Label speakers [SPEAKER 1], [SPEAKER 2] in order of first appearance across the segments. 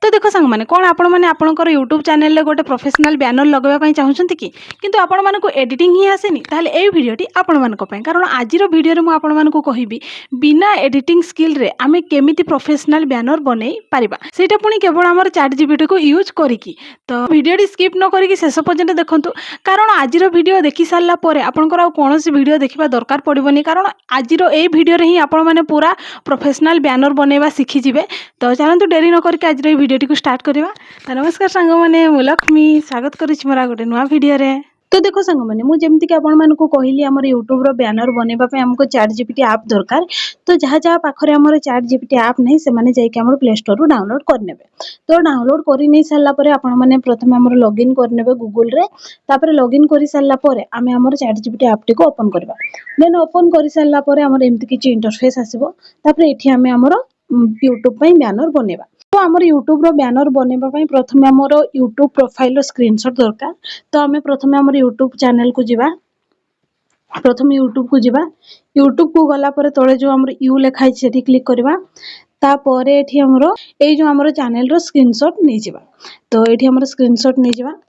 [SPEAKER 1] तो देखो सांग मैंने कौन आपण मैंने आपंकर यूट्यूब चैनल रे गोटे प्रोफेशनल बैनर लगवाई चाहूँगी कि किंतु आपण मानक एडिटिंग ही आसेनी ताहले ए वीडियोटी आपण मानक पई कारण आजिर वीडियो रे मु आपण मानक कहिबी बिना एडिटिंग स्किल रे आमे केमिति प्रोफेशनल बैनर बनै पारिबा सेटा पुनी केवल हमर चैट जीपीटी को यूज करिकी। तो वीडियोटी स्किप न करिकी शेष पर्यंत देखंतु कारण आजिर वीडियो देखि सारला परे आपनकर आ कोनोसी वीडियो देखिबा दरकार पड़िबनी कारण आजिर ए वीडियो रे ही आपण माने पूरा प्रोफेशनल बैनर बनैबा शिखि जिवे। तो चलतु डेरी न करके आज वीडियो को स्टार्ट करवा। तो नमस्कार सांग मैंने मु लक्ष्मी स्वागत करुच्ची मोर गोटे नुआ वीडियो रे। तो देखो सांग मैंने मुझे कि आपण मानक कहली आम यूट्यूब रो बैनर बनवाई आमको चैट जीपीटी ऐप दरकार। तो जहाँ जहाँ पाखे आम चैट जीपीटी ऐप नहीं से जाकर प्ले स्टोर रू डाउनलोड करने। तो डाउनलोड कर नहीं सारापर आपने प्रथम आम लॉगिन करने गूगल रे तापर लॉगिन कर सारापर आम आम chat GPT app T open करवा। देन ओपन कर सारापर आम एमती किसी इंटरफेस आसो तापर ये आम आमर यूट्यूब पे बैनर बनवा। तो आमर यूट्यूब रो बैनर बनवाई प्रथम आमर यूट्यूब प्रोफाइल रो स्क्रीनशॉट दरकार। तो आम प्रथम आमर यूट्यूब चैनल को जीवा प्रथम यूट्यूब को जीवा यूट्यूब को गला पर तले जो आमर यू लिखा है सेठी क्लिक करवा। तापर एठी आमर ए जो आमर चैनल रो स्क्रीनशॉट नहीं जीवा। तो एठी आमर स्क्रीनशॉट नहीं जीवा।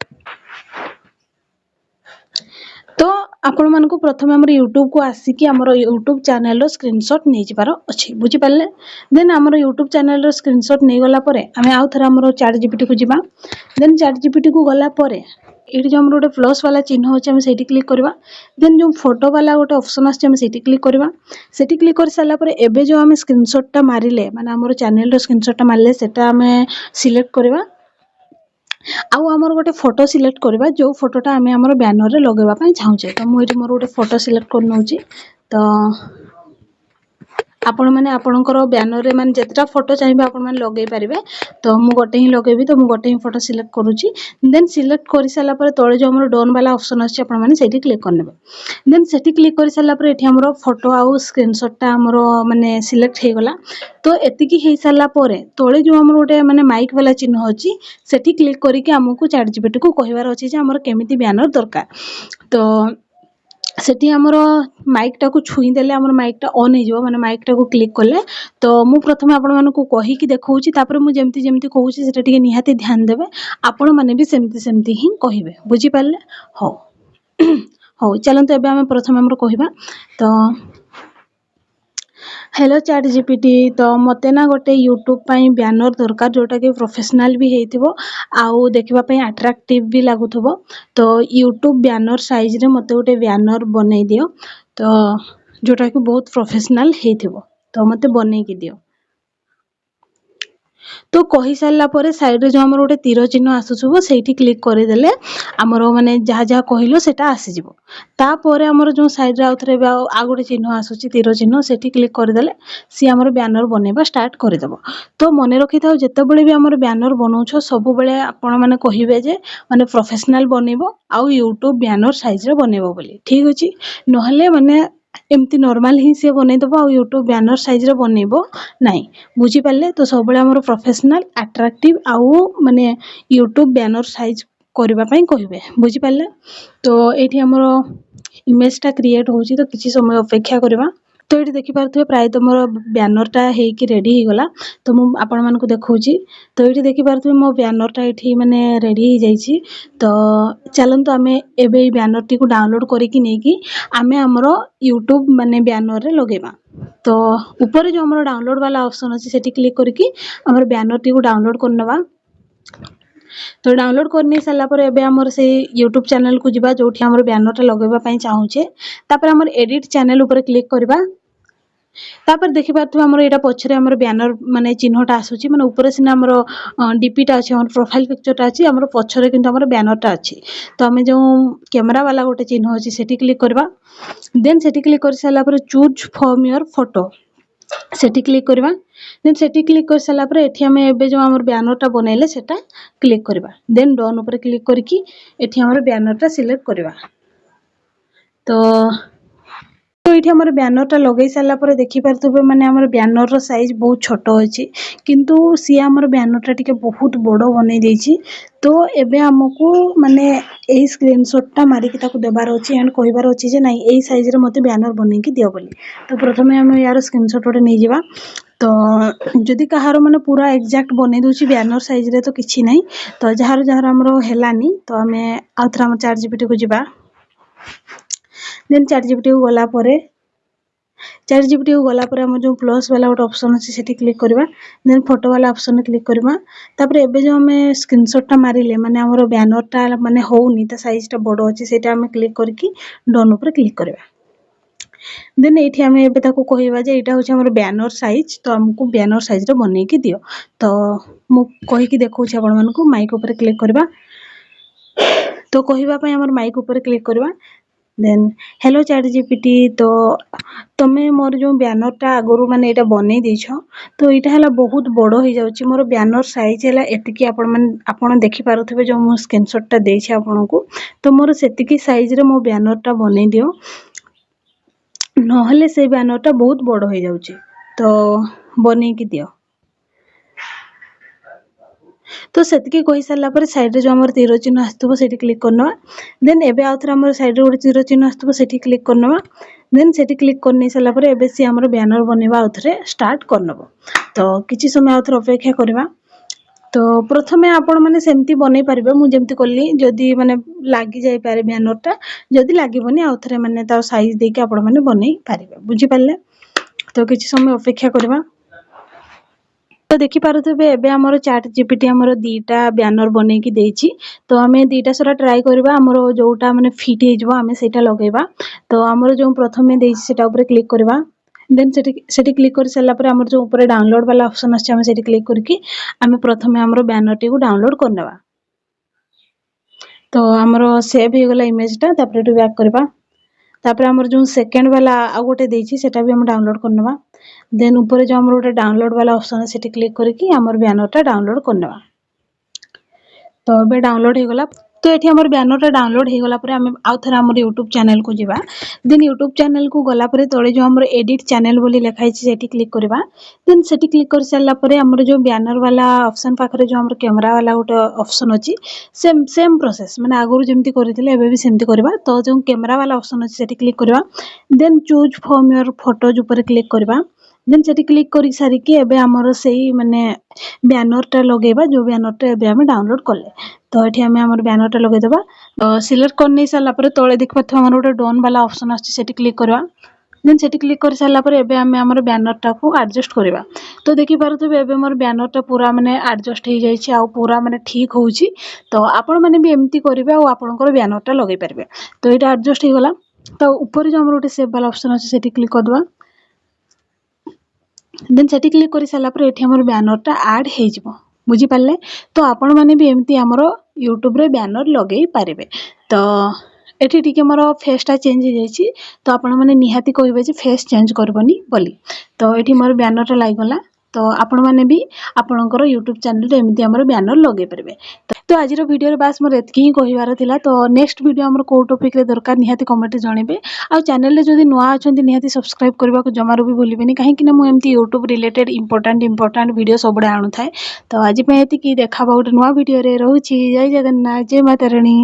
[SPEAKER 1] तो आपण मानक प्रथम आमर यूट्यूब को आसिकी आमर यूट्यूब चैनल रो स्क्रीनशॉट नहीं जिबार अछि बुझी पाले। देन आमर यूट्यूब चैनल रो स्क्रीनशॉट नहीं गला परे आमे आउ थरा आमर चैट जीपीटी को जिबा। देन चैट जीपीटी को गला परे एठी जो आमर गोटे प्लस वाला चिन्ह होचे आमे सेठी क्लिक करबा। देन जो फोटो वाला गोटे ऑप्शन आछे आमे सेठी क्लिक करबा। सेठी क्लिक कर साला परे एबे जो आमे स्क्रीनशॉट टा मारिले माने आमर चैनल रो स्क्रीनशॉट टा मारले सेटा आमे सिलेक्ट करबा। आउ आमर गोटे फोटो सिलेक्ट करबा जो फोटोटा आमे आमर बैनर रे लगेबा पई चाहूचे। तो मु एठी मोर गोटे फोटो सिलेक्ट कर नउची। तो आपण माने आपणकर बैनर रे माने जेतटा फोटो चाहिबे आपण माने लगेई परिबे। तो मु गोटे ही लगेबी तो मु गोटे ही फोटो सिलेक्ट करूची। देन सिलेक्ट कर साला पर तळे जो हमर डन वाला ऑप्शन आछे आपण माने सेठी क्लिक करनेबे। देन सेठी क्लिक कर साला पर एठी हमर फोटो आउ स्क्रीनशॉट टा हमर माने सिलेक्ट हे गला। तो एतिकी हे साला परे तळे जो हमर गोटे माने माइक वाला चिन्ह अछि सेठी क्लिक करिके हमकु चैट जीपीटी को कहिवार अछि जे हमर केमिति बैनर दरकार। तो सेठी हमर माइक टा को छुई देले हमर माइक टा ऑन हे जिवो माने माइक टा को क्लिक करले। तो मु प्रथम आपण मानकु कहि कि देखौची तापर मु जेमति जेमति कहूची सेटा टिके निहाती ध्यान देबे आपण माने भी सेमति सेमति ही कहिबे बुझी पाले। हो हो चलंतु एबे हम प्रथम हमर कहिबा। तो हेलो चैट जीपीटी तो मते ना गोटे यूट्यूब पाई बैनर दरकार जोटा कि प्रोफेशनल भी हेतिबो आउ देखिबा पई अट्रैक्टिव भी लागुथबो। तो यूट्यूब बैनर साइज रे मते गोटे बैनर बनै दियो तो जोटा कि बहुत प्रोफेशनल हेतिबो तो मते बनै कि दियो। तो कहि सारला परे साइड रे जो हमर गोटे तीर चिन्ह आसुछबो सेठी क्लिक करि देले हमर माने जहा जहा कहिलो सेटा आसी जिवो। तापर हमर जो साइड रे आउथरे आ गोटे चिन्ह आसुची तीर चिन्ह सेठी क्लिक करि देले सी हमर बैनर बनेबा स्टार्ट करि देबो। तो मने रखि थाओ जते बेले भी हमर बैनर बनौछो सब बेले आपण माने कहिबे जे माने प्रोफेशनल बनेबो आउ यूट्यूब बैनर साइज रे बनेबो बोली ठीक अछि। नहले माने एमती नॉर्मल ही से बनै दबो आ यूट्यूब बैनर साइज रे बनेबो नाही बुझी पाले। तो सब बेले हमर प्रोफेशनल अट्रैक्टिव आउ माने यूट्यूब बैनर साइज करबा पई कहिबे बुझी पाले। तो एठी हमर इमेज टा क्रिएट होची तो किछि समय अपेक्षा करबा। तो ये देखि पारथुवे प्राय तो मोर बैनर टा हे कि रेडी हे गला। तो मु आपण मानकु देखौची तो ये देखि पारथुवे मो बैनर टा एठी माने रेडी हे जाईची। तो चलंतु आमे एबे बैनर टी को डाउनलोड करिकि नै कि आमे हमरो यूट्यूब माने बैनर रे लगेबा। तो ऊपर जो हमरो डाउनलोड वाला ऑप्शन अछि सेठी क्लिक करिकि हमर बैनर टी को डाउनलोड करनबा। तो डाउनलोड करनी साला पर एबे हमर से यूट्यूब चैनल को जिबा जोठी हमर बैनर टा लगेबा पई चाहूचे। तापर हमर एडिट चैनल ऊपर क्लिक करबा। तापर देखि पारथु हमर एटा पछरे हमर बैनर माने चिन्हटा आसुची माने ऊपर सिना हमर डीपी टा अछि हमर प्रोफाइल पिक्चर टा अछि हमर पछरे किंतु हमर बैनर टा अछि। तो हमें जो कैमरा वाला गोटे चिन्ह अछि सेठी क्लिक करबा। देन सेठी क्लिक कर साला पर choose from your photo Sethi click करबा। देन सेठी क्लिक कर साला पर एठी हमें एबे जो हमर बैनर टा बनैले सेटा क्लिक करबा। देन डन ऊपर क्लिक करके एठी हमर बैनर टा सिलेक्ट करबा। तो ये आमर ब्यानरटा लगे सारापर देखिपे माने आमर ब्यानर साइज बहुत छोट अच्छी किंतु सी आमर ब्यानरटा टिके बहुत बड़ बनै देछि। तो एबे हमकू माने यही स्क्रीनशॉटटा मारिकी ताकू देबार अछि एंड कहिबार अछि जे नाही एई साइज रे मते ब्यानर बनेकी दियो बोली। तो प्रथमे हम यार स्क्रीनशॉट ओटे नै जिबा। तो जदि कहार माने पूरा एग्जैक्ट बनै दोछि ब्यानर साइज रे तो किछि नै। तो जहार जहार हमरो हेलानी तो हमें आउथरा हम चैट जीपीटी को जिबा। देन चैट जीपीटी को गला परे चैट जीपीटी को गला परे हम जो प्लस वाला गोटे ऑप्शन अछि सेठी क्लिक करबा। देन फोटो वाला ऑप्शन क्लिक करबा। तापर एबे जो हमें स्क्रीनशॉटटा मारिले माने हमरो ब्यानरटा माने होउनी त साइजटा बडो अछि सेटा हम क्लिक करके डन ऊपर क्लिक करबा। देन एठी हमें एबे ताको कहिबा जे एटा होछि हमर ब्यानर साइज तो हमकू ब्यानर साइज रे बनै के दियो। तो मु कहि कि देखौ छी आपण मानकू माइक ऊपर क्लिक करबा। तो कहिबा पय हमर माइक ऊपर क्लिक करबा। देन हेलो चैट जीपीटी तो तमे मोर जो ब्यानरटा आगरु माने एटा बनै दैछो तो एटा हला बहुत बडो हो जाउची मोर ब्यानर साइज हला एतिकी आपण देखि पारुथबे जो मु स्क्रीनशॉटटा देछि आपनकू तो मोर सेतिकी साइज रे मो ब्यानरटा बनै दियो नहले से ब्यानरटा बहुत बडो हो जाउची तो बनै कि दियो। तो सेतिकी कहि सारला पर साइड रे जो हमर तीर चिन्ह आस्तबो सेठी क्लिक करनवा। देन एबे आउथरा हमर साइड रे गोटे तीर चिन्ह आस्तबो सेठी क्लिक करनवा। देन सेठी क्लिक करनै सारला पर एबे से हमर ब्यानर बनेबा आउथरे स्टार्ट करनबो। तो किछि समय आउथरे अपेक्षा करबा। तो प्रथमे आपण माने सेमती बनै परिबे मु जेमती करली जदी माने लागी जाय पारे ब्यानरटा जदी लागिबोनी आउथरे माने ता साइज देके आपण माने बनै परिबे बुझी पाले। तो किछि समय अपेक्षा करबा। तो देखि पारुथबे एबे हमर चैट जीपीटी हमर दीटा ब्यानर बनै कि देछि। तो हमें दीटा सरा ट्राई करबा हमर जोटा माने फिट हे जबो हमें सेटा लगेबा। तो हमर जो प्रथमे देछि सेटा ऊपर क्लिक करबा। देन सेठी क्लिक कर सारला पर हमर जो ऊपर डाउनलोड वाला ऑप्शन आछे हमें सेठी क्लिक करके हमें प्रथमे हमर ब्यानर टी को डाउनलोड करनबा। तो हमर सेव हे गेला इमेजटा तापर टू बैक करबा। तापर हमर जो सेकंड वाला आ गोटे देछि सेटा भी हम डाउनलोड करनबा। देन ऊपर जो हमर गोटे डाउनलोड वाला ऑप्शन है सेठी क्लिक करके हमर ब्यानरटा डाउनलोड करनबा। तो एबे डाउनलोड हे गला। तो एठी हमर ब्यानरटा डाउनलोड हे गला परे हम आउथरा हमर YouTube चैनल को जिबा। देन YouTube चैनल को गला परे तळे जो हमर एडिट चैनल बोली लिखा अछि सेठी क्लिक करबा। देन सेठी क्लिक कर सारला परे हमर जो ब्यानर वाला ऑप्शन पाखरे जो हमर कैमरा वाला गोटे ऑप्शन अछि सेम प्रोसेस माने आगुरु जेमती करिथिले एबे भी सेमती करबा। तो जो कैमरा वाला ऑप्शन अछि सेठी क्लिक करबा। Then choose from your photos ऊपर क्लिक करबा। देन सेठी क्लिक करि सारी कि एबे हमर सेही माने ब्यानरटा लगेबा जो ब्यानरटा एबे हम डाउनलोड करले। तो एठी हम हमर ब्यानरटा लगे देबा। सिलेक्ट करनै सारला परे तळे देखि पाथो हमर गोटे डन वाला ऑप्शन आछि सेठी क्लिक करबा। देन सेठी क्लिक कर सारला परे एबे हम हमर ब्यानरटा को एडजस्ट करबा। तो देखि पारुथबे एबे हमर ब्यानरटा पूरा माने एडजस्ट हे जायछि आ पूरा माने ठीक होउछि। तो आपण माने भी एमती करिवे आ आपनकर ब्यानरटा लगै परिबे। तो एटा एडजस्ट हे गला। तो ऊपर जो हमर गोटे सेव वाला ऑप्शन आछि सेठी क्लिक करदबा। देन सेठी क्लिक करि सारला पर एठी हमर ब्यानरटा ऐड हे जिवो बुझी पाले। तो आपण माने भी एमती हमरो YouTube रे ब्यानर लगै पारिबे। तो एठी टिके हमर फेसटा चेंज हे जायछि। तो आपण माने निहाती कहिबे जे फेस चेंज करबनी बोली। तो एठी हमर ब्यानरटा लागि गला। तो आपण माने भी आपनकर YouTube चैनल रे एमती हमर ब्यानर लगै परिबे। तो आज रो वीडियो रे बास मोर एतकी ही कहिवार थिला। तो नेक्स्ट वीडियो हमर को टॉपिक रे दरकार निहाती कमेंट जणेबे। आ चैनल रे जदि नुआ अछंती निहाती सब्सक्राइब करबा को जमारो भी भूलिबेनी काहे कि ना मु एमती YouTube रिलेटेड इंपोर्टेंट वीडियो सबडे आनु थाए। तो आज पे एति की देखाबा गोटे नुआ वीडियो रे रहूची। जय जगन्नाथ जय माता रानी।